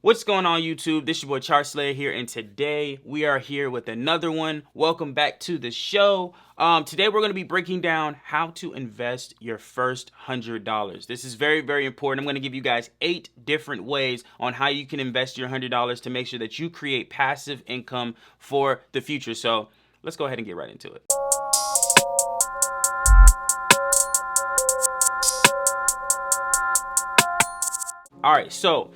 What's going on, YouTube? This is your boy Chart Slayer here, and today we are here with another one. Welcome back to the show. Today we're going to be breaking down how to invest your first $100. This is very, very important. I'm going to give you guys 8 different ways on how you can invest your $100 to make sure that you create passive income for the future. So let's go ahead and get right into it. All right, so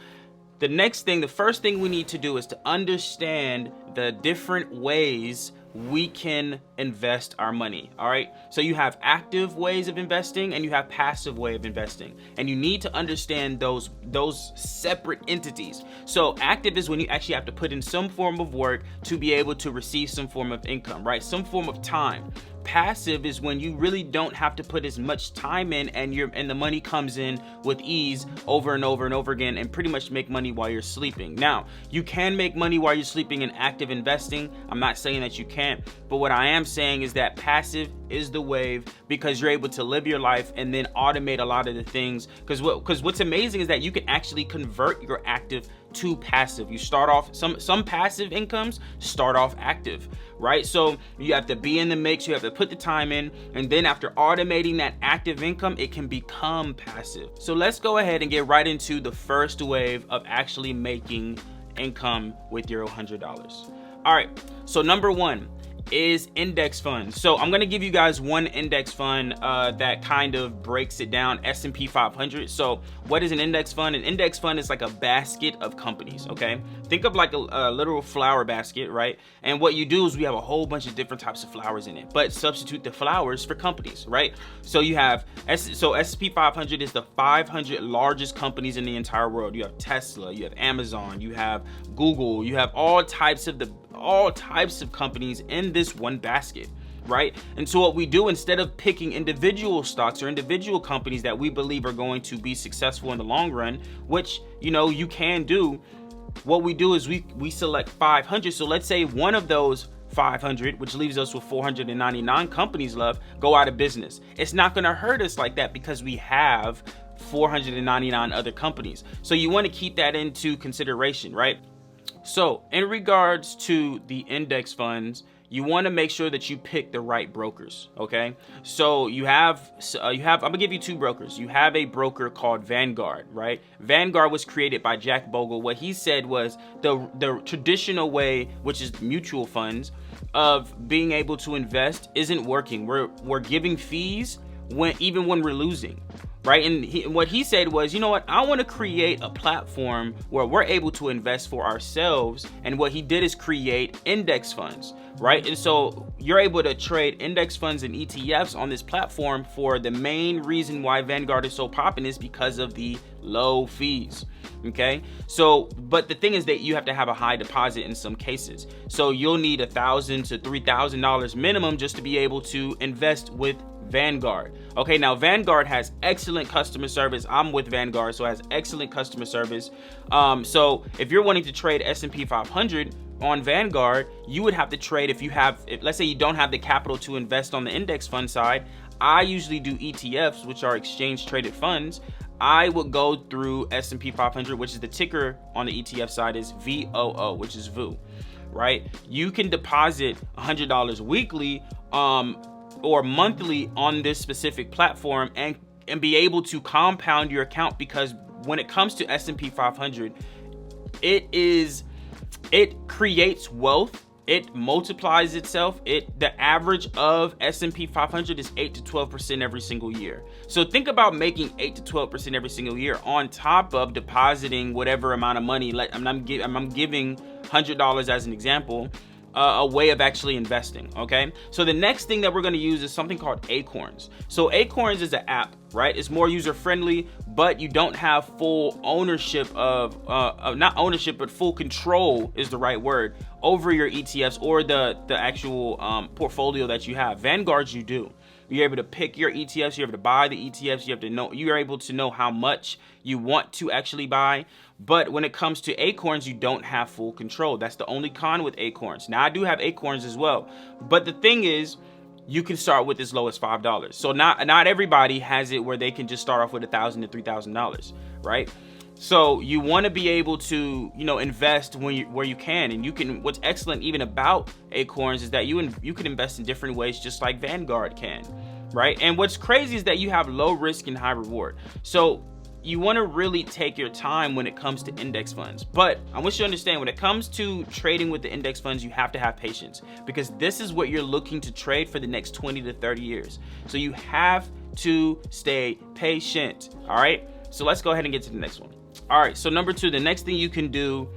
the first thing we need to do is to understand the different ways we can invest our money. All right, so you have active ways of investing and you have passive way of investing, and you need to understand those separate entities. So active is when you actually have to put in some form of work to be able to receive some form of income, right? Some form of time. Passive is when you really don't have to put as much time in, and the money comes in with ease over and over and over again, and pretty much make money while you're sleeping. Now, you can make money while you're sleeping in active investing. I'm not saying that you can't, but what I am saying is that passive is the wave, because you're able to live your life and then automate a lot of the things. Because what's amazing is that you can actually convert your active to passive. You start off, some passive incomes start off active, right? So you have to be in the mix, you have to put the time in, and then after automating that active income, it can become passive. So let's go ahead and get right into the first wave of actually making income with your $100. All right, so number one is index funds. So I'm going to give you guys one index fund that kind of breaks it down, S&P 500. So what is an index fund? An index fund is like a basket of companies, okay? Think of like a literal flower basket, right? And what you do is we have a whole bunch of different types of flowers in it, but substitute the flowers for companies, right? So you have, S&P 500 is the 500 largest companies in the entire world. You have Tesla, you have Amazon, you have Google, you have all types of companies in this one basket, right? And so what we do, instead of picking individual stocks or individual companies that we believe are going to be successful in the long run, which you can do, what we do is we select 500. So let's say one of those 500, which leaves us with 499 companies left, go out of business. It's not going to hurt us like that because we have 499 other companies. So you want to keep that into consideration, right? So in regards to the index funds, you want to make sure that you pick the right brokers, okay? So I'm gonna give you 2 brokers. You have a broker called Vanguard, right? Vanguard was created by Jack Bogle. What he said was the traditional way, which is mutual funds, of being able to invest isn't working. We're giving fees even when we're losing, right? And what he said was, you know what, I want to create a platform where we're able to invest for ourselves. And what he did is create index funds, right? And so you're able to trade index funds and ETFs on this platform. For the main reason why Vanguard is so popular is because of the low fees, okay? So, but the thing is that you have to have a high deposit in some cases. So you'll need $1,000 to $3,000 minimum just to be able to invest with Vanguard. Okay, now Vanguard has excellent customer service. I'm with Vanguard, so it has excellent customer service. So if you're wanting to trade S&P 500 on Vanguard, you would have to trade, let's say you don't have the capital to invest on the index fund side. I usually do ETFs, which are exchange traded funds. I would go through S&P 500, which is the ticker on the ETF side is VOO, which is VOO, right? You can deposit $100 weekly or monthly on this specific platform and be able to compound your account, because when it comes to S&P 500, it creates wealth. It multiplies itself. The average of S&P 500 is 8 to 12% every single year. So think about making 8 to 12% every single year on top of depositing whatever amount of money. I'm giving $100 as an example. A way of actually investing, okay? So the next thing that we're going to use is something called Acorns. So Acorns is an app, right? It's more user-friendly, but you don't have full ownership not ownership, but full control is the right word, over your ETFs or the actual portfolio that you have. Vanguard, you do. You're able to pick your ETFs, you're able to buy the ETFs, you're able to know how much you want to actually buy. But when it comes to Acorns, you don't have full control. That's the only con with Acorns. Now, I do have Acorns as well, but the thing is, you can start with as low as $5. So not everybody has it where they can just start off with $1,000 to $3,000, right? So you want to be able to, invest where you can, and you can. What's excellent even about Acorns is that you can invest in different ways, just like Vanguard can, right? And what's crazy is that you have low risk and high reward. So you want to really take your time when it comes to index funds. But I want you to understand, when it comes to trading with the index funds, you have to have patience, because this is what you're looking to trade for the next 20 to 30 years. So you have to stay patient. All right. So let's go ahead and get to the next one. All right. So number 2, the next thing you can do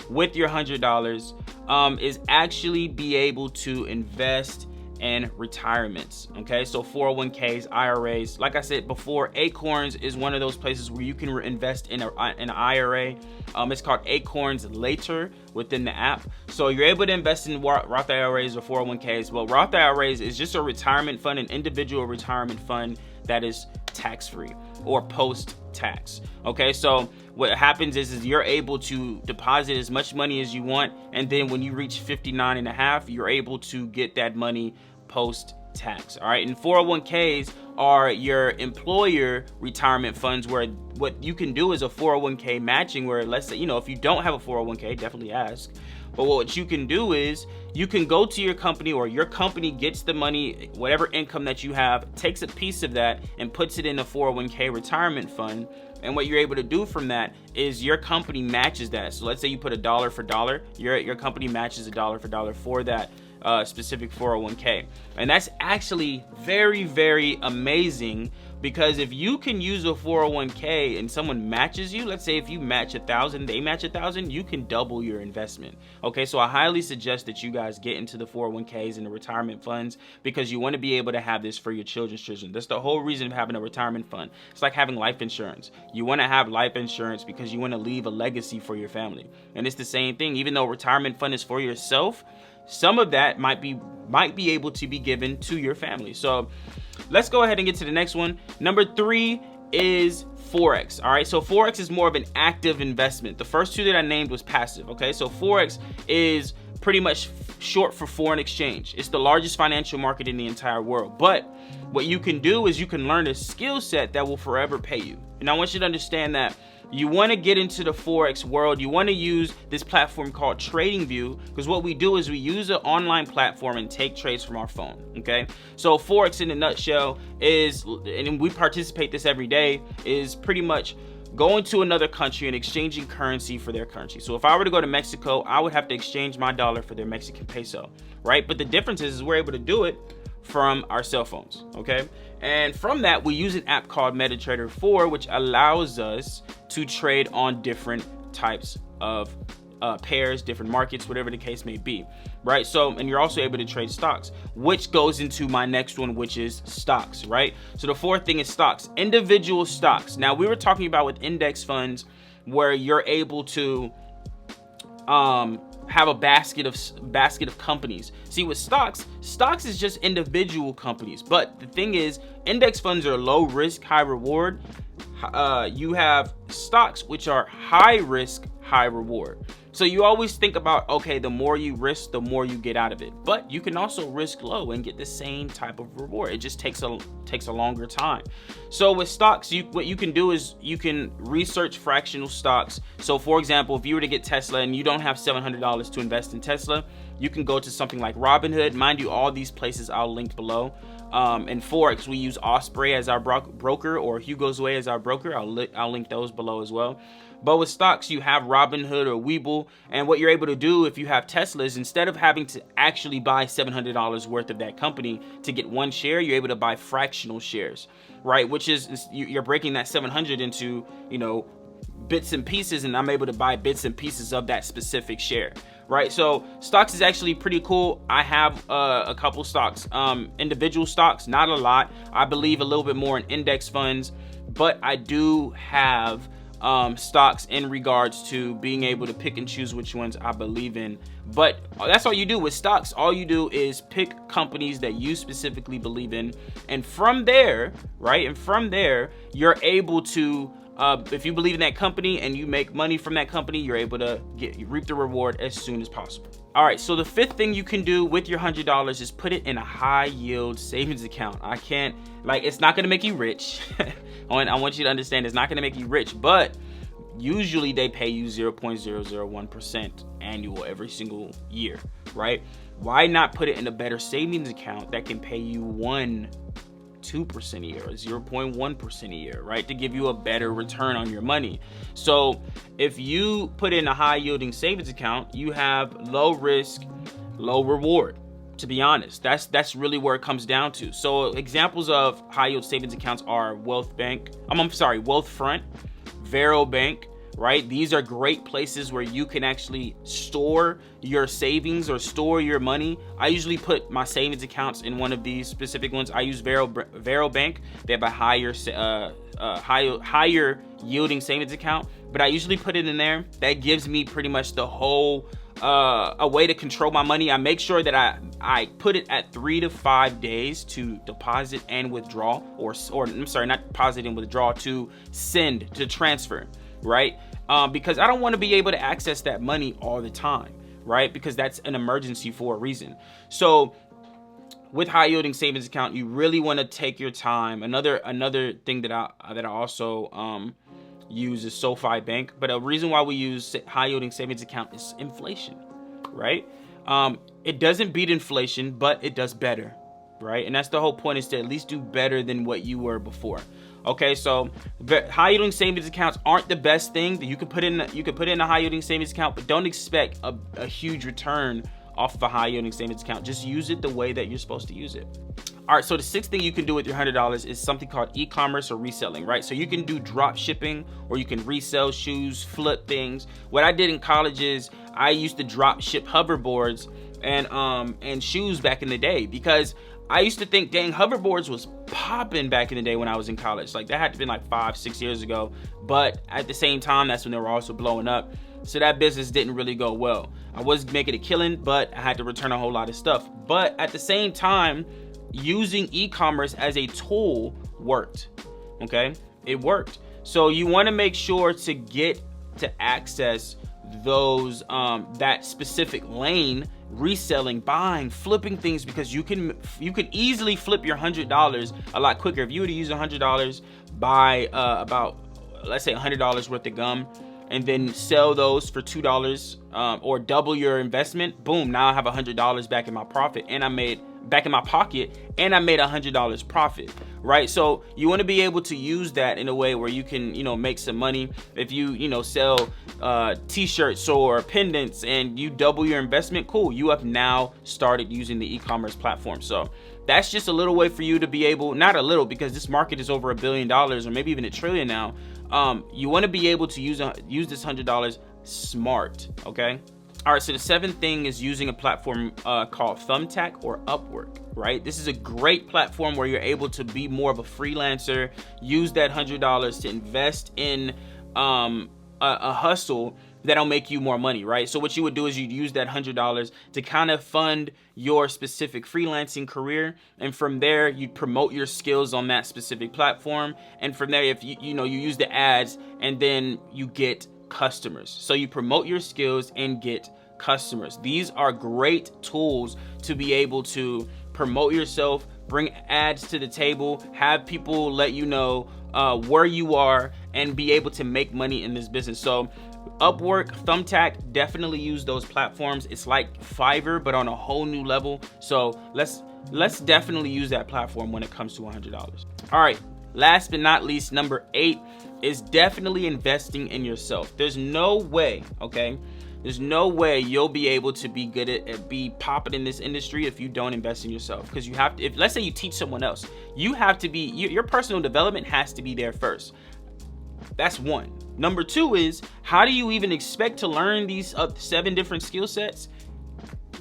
with your $100 is actually be able to invest and retirements. Okay, so 401ks, IRAs. Like I said before, Acorns is one of those places where you can invest in an IRA. It's called Acorns Later within the app. So you're able to invest in Roth IRAs or 401ks. Well, Roth IRAs is just a retirement fund, an individual retirement fund that is tax-free or post-tax. Okay, so what happens is you're able to deposit as much money as you want, and then when you reach 59 and a half, you're able to get that money post-tax. All right, and 401ks are your employer retirement funds, where what you can do is a 401k matching, where let's say, if you don't have a 401k, definitely ask. But what you can do is you can go to your company, or your company gets the money, whatever income that you have, takes a piece of that and puts it in a 401k retirement fund. And what you're able to do from that is your company matches that. So let's say you put $1 for dollar, your company matches $1 for dollar for that specific 401k. And that's actually very, very amazing, because if you can use a 401k and someone matches you, let's say if you match 1,000, they match 1,000, you can double your investment. Okay, so I highly suggest that you guys get into the 401ks and the retirement funds, because you want to be able to have this for your children's children. That's the whole reason of having a retirement fund. It's like having life insurance. You want to have life insurance because you want to leave a legacy for your family. And it's the same thing. Even though retirement fund is for yourself, some of that might be able to be given to your family. So let's go ahead and get to the next one. Number 3 is Forex. All right, so Forex is more of an active investment. The first 2 that I named was passive. Okay, so Forex is pretty much short for foreign exchange. It's the largest financial market in the entire world. But what you can do is you can learn a skill set that will forever pay you. And I want you to understand that you want to get into the Forex world. You want to use this platform called TradingView, because what we do is we use an online platform and take trades from our phone. Okay, so Forex in a nutshell is, and we participate this every day, is pretty much going to another country and exchanging currency for their currency. So if I were to go to Mexico, I would have to exchange my dollar for their Mexican peso, right? But the difference is we're able to do it from our cell phones. Okay, and from that we use an app called MetaTrader 4, which allows us to trade on different types of pairs, different markets, whatever the case may be, right? So, and you're also able to trade stocks, which goes into my next one, which is stocks, right? So the 4th thing is stocks, individual stocks. Now, we were talking about with index funds where you're able to have a basket of companies. See, with stocks is just individual companies. But the thing is, index funds are low risk, high reward. You have stocks, which are high risk, high reward. So you always think about, okay, the more you risk, the more you get out of it. But you can also risk low and get the same type of reward. It just takes a longer time. So with stocks, what you can do is you can research fractional stocks. So for example, if you were to get Tesla and you don't have $700 to invest in Tesla, you can go to something like Robinhood. Mind you, all these places I'll link below. In Forex, we use Osprey as our broker, or Hugo's Way as our broker. I'll link those below as well. But with stocks, you have Robinhood or Webull, and what you're able to do if you have Tesla is, instead of having to actually buy $700 worth of that company to get one share, you're able to buy fractional shares, right? Which is you're breaking that 700 into, bits and pieces, and I'm able to buy bits and pieces of that specific share, right? So stocks is actually pretty cool. I have a couple stocks, individual stocks, not a lot. I believe a little bit more in index funds, but I do have stocks in regards to being able to pick and choose which ones I believe in. But that's all you do with stocks. All you do is pick companies that you specifically believe in, and from there, right? And from there, you're able to, if you believe in that company and you make money from that company, you're able to reap the reward as soon as possible. All right, so the 5th thing you can do with your $100 is put it in a high yield savings account. It's not gonna make you rich. I want you to understand, it's not gonna make you rich, but usually they pay you 0.001% annual every single year, right? Why not put it in a better savings account that can pay you 2% a year or 0.1% a year, right? To give you a better return on your money. So if you put in a high yielding savings account, you have low risk, low reward. To be honest, that's really where it comes down to. So examples of high yield savings accounts are Wealthfront, Vero Bank, right? These are great places where you can actually store your savings or store your money. I usually put my savings accounts in one of these specific ones. I use Vero Bank. They have a higher yielding savings account, but I usually put it in there. That gives me pretty much the whole a way to control my money. I make sure that I put it at 3 to 5 days to deposit and withdraw, or I'm sorry, not deposit and withdraw, to send, to transfer, right? Because I don't want to be able to access that money all the time, right? Because that's an emergency for a reason. So with high yielding savings account, you really want to take your time. Another thing that I also use is SoFi Bank, but a reason why we use high yielding savings account is inflation, right? It doesn't beat inflation, but it does better, right? And that's the whole point, is to at least do better than what you were before. Okay, so high yielding savings accounts aren't the best thing that you could put in. You could put in a high yielding savings account, but don't expect a huge return off of a high yielding savings account. Just use it the way that you're supposed to use it. All right, so the sixth thing you can do with your $100 is something called e-commerce or reselling, right? So you can do drop shipping, or you can resell shoes, flip things. What I did in college is I used to drop ship hoverboards and shoes back in the day, because I used to think, dang, hoverboards was popping back in the day when I was in college. Like, that had to be like 5-6 years ago. But at the same time, that's when they were also blowing up. So that business didn't really go well. I was making a killing, but I had to return a whole lot of stuff. But at the same time, using e-commerce as a tool worked. Okay, it worked. So you want to make sure to get to access those that specific lane, reselling, buying, flipping things, because you can easily flip your $100 a lot quicker. If you were to use $100, buy about, let's say, $100 worth of gum, and then sell those for $2, or double your investment, boom, now I have $100 back in my profit, and I made back in my pocket, and I made $100 profit, right? So you want to be able to use that in a way where you can, make some money. If you sell t-shirts or pendants and you double your investment, cool, you have now started using the e-commerce platform. So that's just a little way for you to be able, not a little, because this market is over $1 billion or maybe even $1 trillion now. You want to be able to use this $100 smart, okay? All right, so the seventh thing is using a platform called Thumbtack or Upwork, right? This is a great platform where you're able to be more of a freelancer, use that $100 to invest in a hustle that'll make you more money, right? So what you would do is you'd use that $100 to kind of fund your specific freelancing career, and from there you'd promote your skills on that specific platform, and from there, if you use the ads, and then you get customers. So you promote your skills and get customers. These are great tools to be able to promote yourself, bring ads to the table, have people let you know where you are, and be able to make money in this business. So Upwork, Thumbtack, definitely use those platforms. It's like Fiverr, but on a whole new level. So let's definitely use that platform when it comes to $100. All right, last but not least, number 8 is definitely investing in yourself. There's no way, okay? There's no way you'll be able to be good at be popping in this industry if you don't invest in yourself. Because you have to, if let's say you teach someone else, you have to be, your personal development has to be there first. That's one. Number 2 is, how do you even expect to learn these 7 different skill sets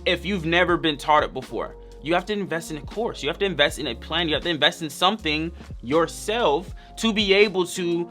if you've never been taught it before? You have to invest in a course. You have to invest in a plan. You have to invest in something yourself to be able to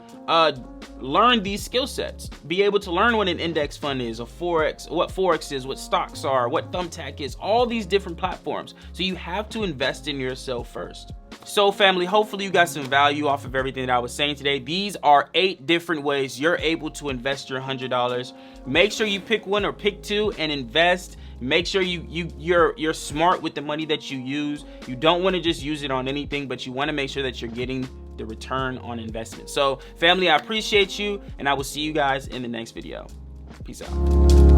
learn these skill sets. Be able to learn what an index fund is, what Forex is, what stocks are, what Thumbtack is, all these different platforms. So you have to invest in yourself first. So family, hopefully you got some value off of everything that I was saying today. These are 8 different ways you're able to invest your $100. Make sure you pick one or pick 2 and invest. Make sure you're smart with the money that you use. You don't want to just use it on anything, but you want to make sure that you're getting the return on investment. So family, I appreciate you, and I will see you guys in the next video. Peace out.